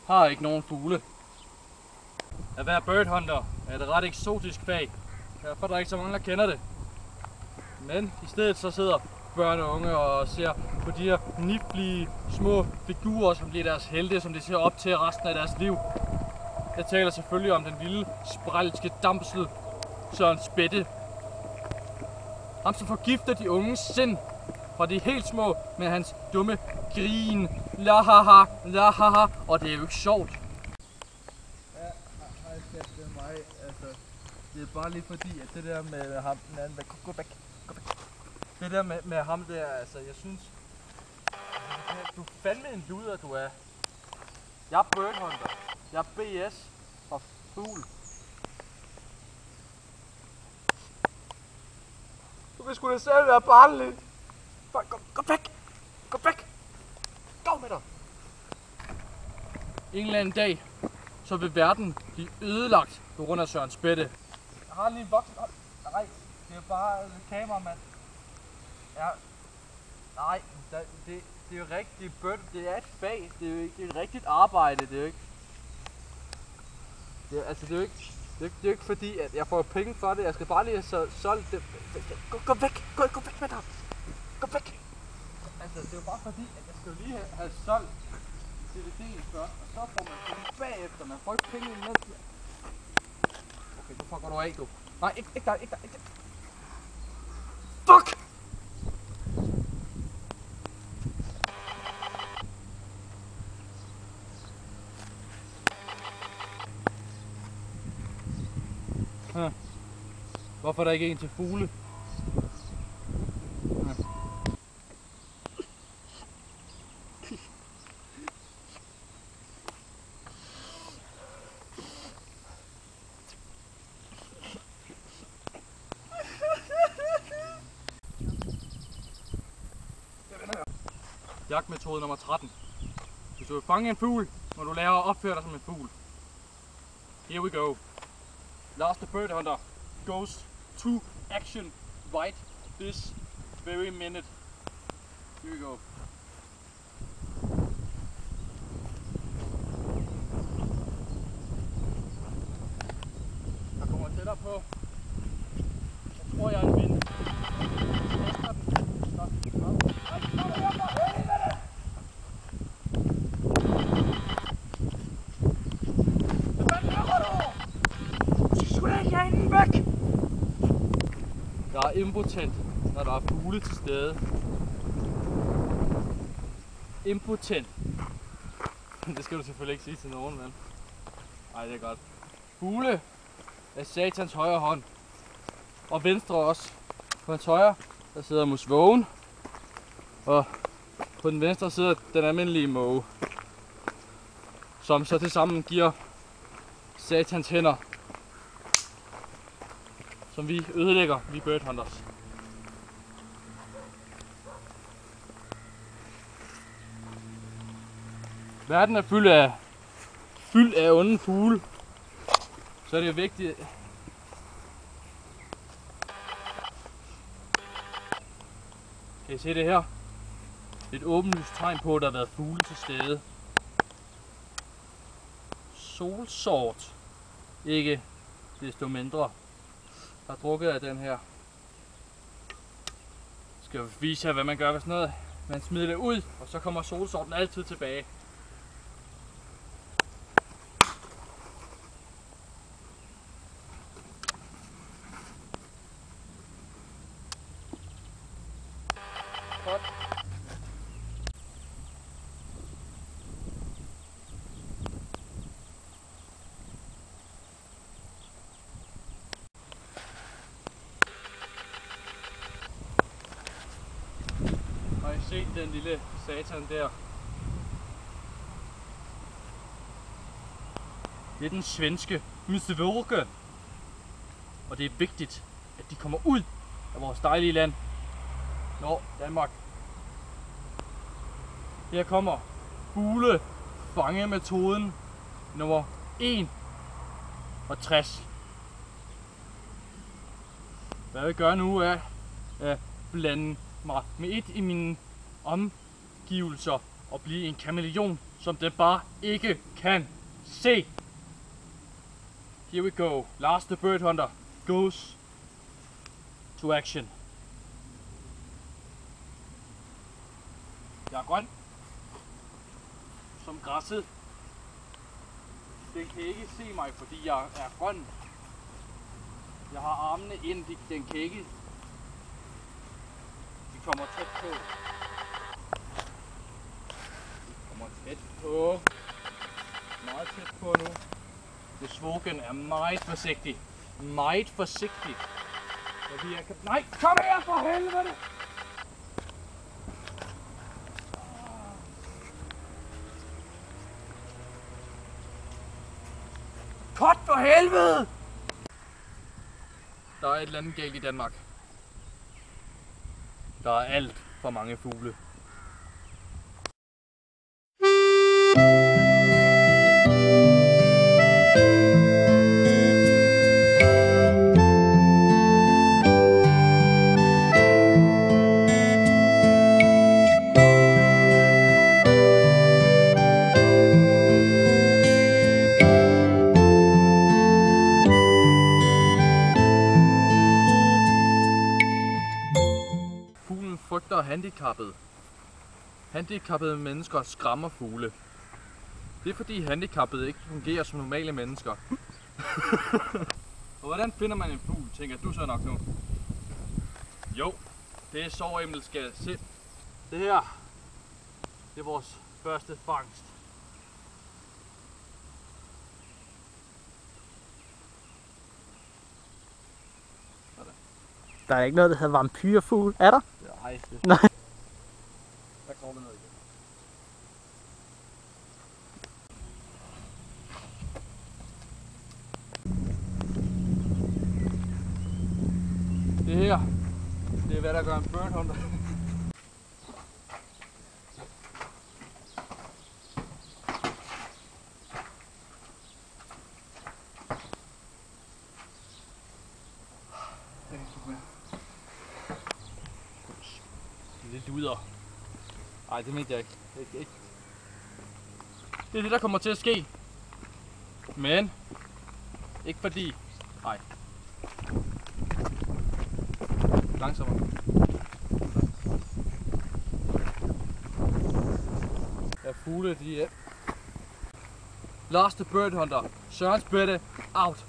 har ikke nogen fugle. At være birdhunter er et ret eksotisk fag. Derfor er der ikke så mange, der kender det. Men i stedet så sidder børn og unge og ser på de her niflige små figurer, som bliver deres helte, som de ser op til resten af deres liv. Jeg taler selvfølgelig om den lille, sprælske damsel, Søren Spætte. Ham som forgifter de unges sind fra de helt små med hans dumme grin. Lahaha, lahaha, og det er jo ikke sjovt. Ja, hej skat, det er mig. Altså, det er bare lige fordi, at det der med ham den anden, gå væk. Det der med ham der, altså, jeg synes, du er fandme en luder, du er. Jeg er birdhunter. Jeg er BS og fugl. Du kan sgu da selv være barnlig. Gå væk! Gå væk! Gå med dig! En eller anden dag, så vil verden blive ødelagt på grund af Søren Spætte. Jeg har lige en voksen. Nej, det er bare kameramand. Ja. Nej, det er jo rigtigt. Det er et fag. Det er jo ikke et rigtigt arbejde. Det er jo ikke. Det er jo ikke fordi, at jeg får penge for det. Jeg skal bare lige have solgt det. Gå væk! Gå væk med dig! Gå væk! Altså, det er jo bare fordi, at jeg skal jo lige have solgt DVD'en først, og så får man penge bagefter. Man får ikke penge imens. Okay, nu fucker du af, du. Nej, ikke der. Fuck! Hvorfor er der ikke en til fugle? Jagtmetode nummer 13. Hvis du vil fange en fugl, må du lære at opføre dig som en fugl. Here we go. Last the bird hunter goes to action right this very minute. Here we go. Jeg kommer tættere på. Jeg tror, jeg er en vind. Jeg er impotent, når der er fugle til stede. Impotent. Det skal du selvfølgelig ikke sige til nogen, vel? Ej, det er godt. Fugle er satans højre hånd. Og venstre også. På hans højre, der sidder musvågen. Og på den venstre sidder den almindelige måge. Som så tilsammen giver satans hænder. Som vi ødelægger, vi birdhunters. Verden er fyldt af onde fugle. Så er det jo vigtigt. Kan I se det her? Det er et åbenlyst tegn på, at der har været fugle til stede. Solsort. Ikke desto mindre. Jeg har drukket af den her. Skal jeg vise jer, hvad man gør med sådan noget. Man smider det ud, og så kommer solsorten altid tilbage. Godt. Har I set den lille satan der? Det er den svenske musvåge. Og det er vigtigt, at de kommer ud af vores dejlige land. Nå, Danmark. Her kommer fuglefangemetoden nummer 61. Hvad jeg vil gøre nu er at blande mig med et i mine omgivelser og blive en kameleon. som den bare ikke kan se. Here we go. Lars the Bird Hunter goes to action. Jeg er grøn som græsset. Den kan ikke se mig, fordi jeg er grøn. Jeg har armene ind, den kan ikke. De kommer tæt på. De kommer tæt på. Meget tæt på nu. Det Svogen er meget forsigtig. Meget forsigtig. Fordi jeg kan... Nej, kom her for helvede! Cut for helvede! Der er et eller andet galt i Danmark. Der er alt for mange fugle. Fuglen frygter handicappede. Handicappede mennesker skræmmer fugle. Det er fordi handicappede ikke fungerer som normale mennesker. Og hvordan finder man en fugl, tænker du så nok nu? Jo, det er så Emil skal se. Det her, det er vores første fangst. Der er ikke noget, der hedder vampyrfugl, er der? Nej. Nej. Der kommer noget igen. Det her, det er hvad der gør en bird hunter. Lidt luder. Ej, det mente jeg ikke. Det er det, der kommer til at ske. Men ikke fordi. Nej. Langsommere. Ja, fugle, de er. Lars the Bird Hunter. Sørens Bette out.